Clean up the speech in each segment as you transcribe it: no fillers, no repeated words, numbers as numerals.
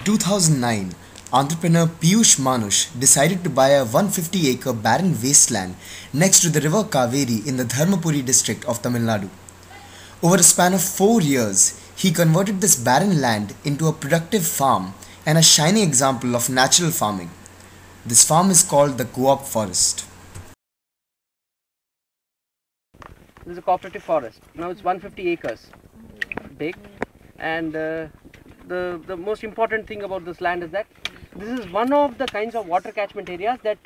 2009, entrepreneur Piyush Manush decided to buy a 150-acre barren wasteland next to the river Kaveri in the Dharmapuri district of Tamil Nadu. Over a span of 4 years, he converted this barren land into a productive farm and a shining example of natural farming. This farm is called the co-op forest. This is a cooperative forest. Now it's 150 acres big, and the most important thing about this land is that this is one of the kinds of water catchment areas that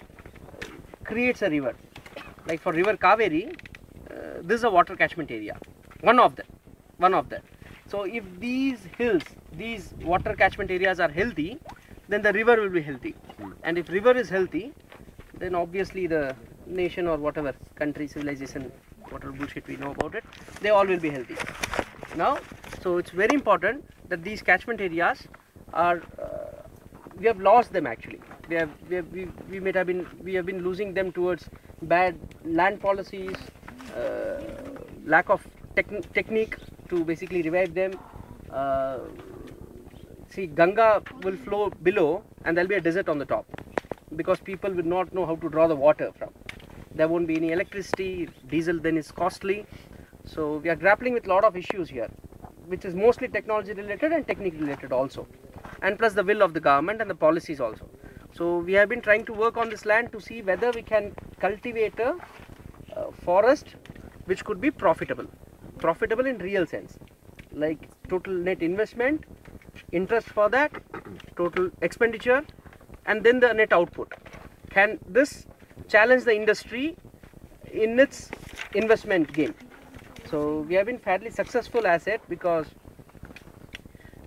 creates a river. Like for river Kaveri, this is a water catchment area. One of them. So if these hills, these water catchment areas are healthy, then the river will be healthy. And if river is healthy, then obviously the nation or whatever country, civilization, whatever bullshit we know about it, they all will be healthy. Now, so it's very important that these catchment areas are, we have lost them actually. We have been losing them towards bad land policies, lack of technique to basically revive them. See, Ganga will flow below and there will be a desert on the top because people will not know how to draw the water from. There won't be any electricity, diesel then is costly. So we are grappling with a lot of issues here, which is mostly technology related and technique related also, and plus the will of the government and the policies also. So we have been trying to work on this land to see whether we can cultivate a forest which could be profitable in real sense, like total net investment, interest for that, total expenditure, and then the net output. Can this challenge the industry in its investment game? So we have been fairly successful at it because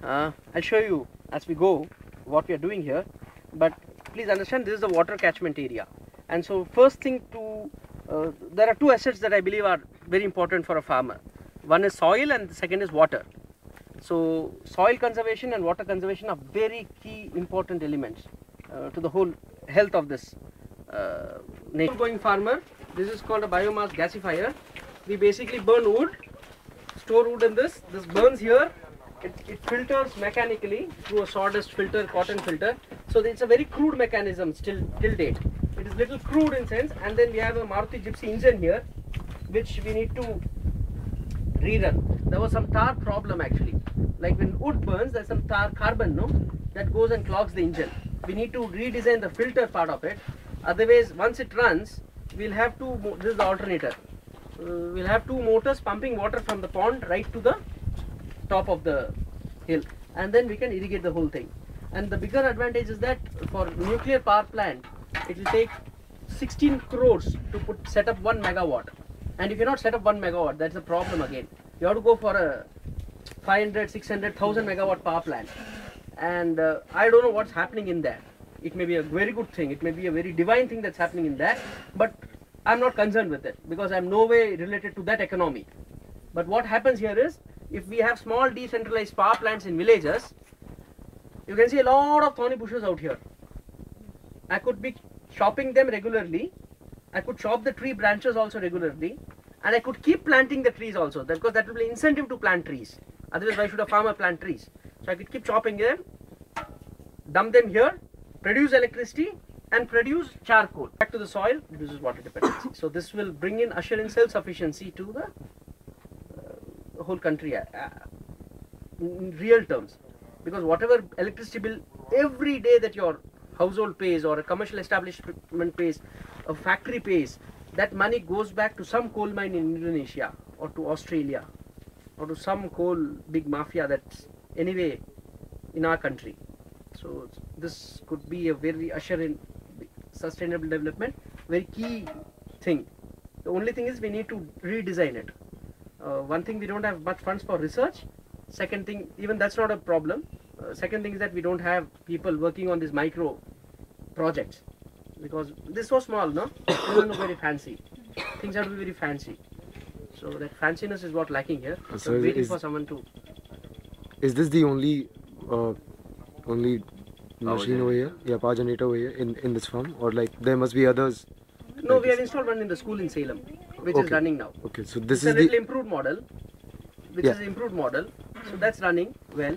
I'll show you as we go what we are doing here, but please understand this is the water catchment area. And so first thing to, there are two assets that I believe are very important for a farmer. One is soil and the second is water. So soil conservation and water conservation are very key important elements to the whole health of this nation. Going farmer, this is called a biomass gasifier. We basically burn wood, store wood in this burns here, it filters mechanically through a sawdust filter, cotton filter. So it's a very crude mechanism till date. It is little crude in sense, and then we have a Maruti Gypsy engine here, which we need to rerun. There was some tar problem actually. Like when wood burns, there's some tar carbon, no, that goes and clogs the engine. We need to redesign the filter part of it. Otherwise, once it runs, we'll have to, this is the alternator. We'll have two motors pumping water from the pond right to the top of the hill, and then we can irrigate the whole thing. And the bigger advantage is that for nuclear power plant, it will take 16 crores to set up 1 megawatt. And if you cannot set up 1 megawatt, that's a problem again. You have to go for a 500, 600, 1000 megawatt power plant. And I don't know what's happening in that. It may be a very good thing, it may be a very divine thing that's happening in that, but I'm not concerned with it because I'm no way related to that economy. But what happens here is, if we have small decentralized power plants in villages, you can see a lot of thorny bushes out here. I could be chopping them regularly, I could chop the tree branches also regularly, and I could keep planting the trees also, because that will be incentive to plant trees. Otherwise, why should a farmer plant trees? So I could keep chopping them, dump them here, produce electricity, and produce charcoal. Back to the soil, reduces water dependency. So this will bring in, usher in self-sufficiency to the whole country in real terms. Because whatever electricity bill every day that your household pays, or a commercial establishment pays, a factory pays, that money goes back to some coal mine in Indonesia, or to Australia, or to some coal big mafia that's anyway in our country. So this could be a very usher in sustainable development, very key thing. The only thing is we need to redesign it. One thing, we don't have much funds for research. Second thing, even that's not a problem. Second thing is that we don't have people working on these micro projects, because this is so small, no? It doesn't look very fancy. Things have to be very fancy. So that fanciness is what lacking here. So I'm waiting for someone to. Is this the only machine over here? Yeah, power generator over here in this farm, or like there must be others? No, like we have installed one in the school in Salem, which is running now. Okay, so this is is a little improved model, So that's running well.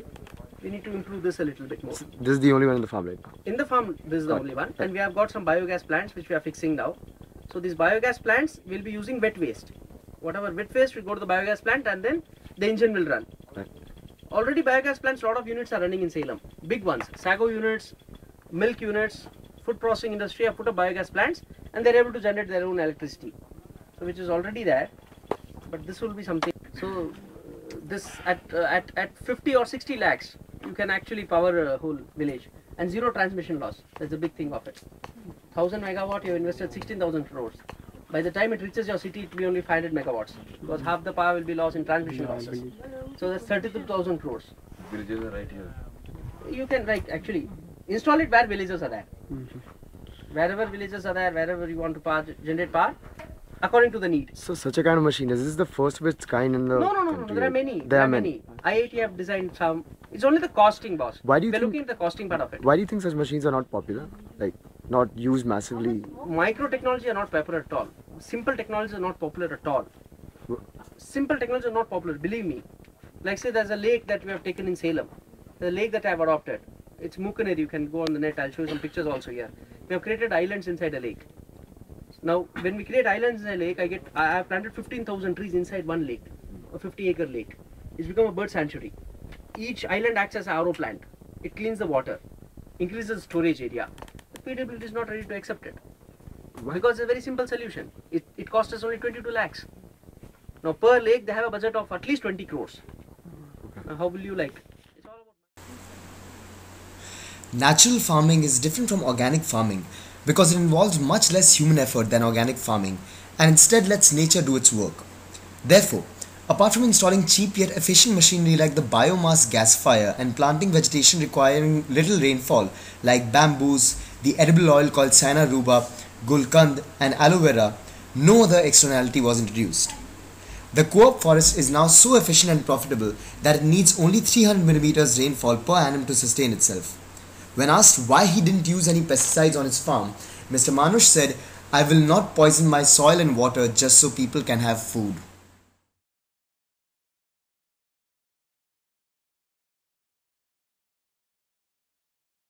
We need to improve this a little bit more. This is the only one in the farm right now. In the farm, this is the only one, and we have got some biogas plants which we are fixing now. So these biogas plants will be using wet waste. Whatever wet waste will go to the biogas plant, and then the engine will run. Right. Already biogas plants, a lot of units are running in Salem. Big ones, sago units, milk units, food processing industry have put up biogas plants, and they're able to generate their own electricity. So which is already there, but this will be something. So this at 50 or 60 lakhs, you can actually power a whole village, and zero transmission loss. That's the big thing of it. 1000 megawatt, you have invested 16,000 crores. By the time it reaches your city, it will be only 500 megawatts, because half the power will be lost in transmission losses. So that's 32,000 crores. Villages are right here. You can actually install it where villages are there. Wherever villages are there, wherever you want to generate power, according to the need. So such a kind of machine, is this the first of its kind in the No, there are many. There are many. IIT have designed some. It's only the costing, boss. Why do you We're think, looking at the costing part of it. why do you think such machines are not popular? Like, not used massively? Micro technology are not popular at all. Simple technologies are not popular at all. Simple technologies are not popular, believe me. Like say there's a lake that we have taken in Salem. The lake that I have adopted. It's Mukaneri, you can go on the net, I'll show you some pictures also here. We have created islands inside a lake. Now, when we create islands in a lake, I have planted 15,000 trees inside one lake, a 50-acre lake. It's become a bird sanctuary. Each island acts as an RO plant. It cleans the water, increases storage area. The PWD is not ready to accept it. Why? Because it's a very simple solution. It costs us only 22 lakhs. Now, per lake, they have a budget of at least 20 crores. Now, how will you like? It's all about... Natural farming is different from organic farming because it involves much less human effort than organic farming and instead lets nature do its work. Therefore, apart from installing cheap yet efficient machinery like the biomass gasifier and planting vegetation requiring little rainfall like bamboos, the edible oil called Sina ruba, gulkand and aloe vera, no other externality was introduced. The co-op forest is now so efficient and profitable that it needs only 300 millimeters rainfall per annum to sustain itself. When asked why he didn't use any pesticides on his farm, Mr. Manush said, "I will not poison my soil and water just so people can have food."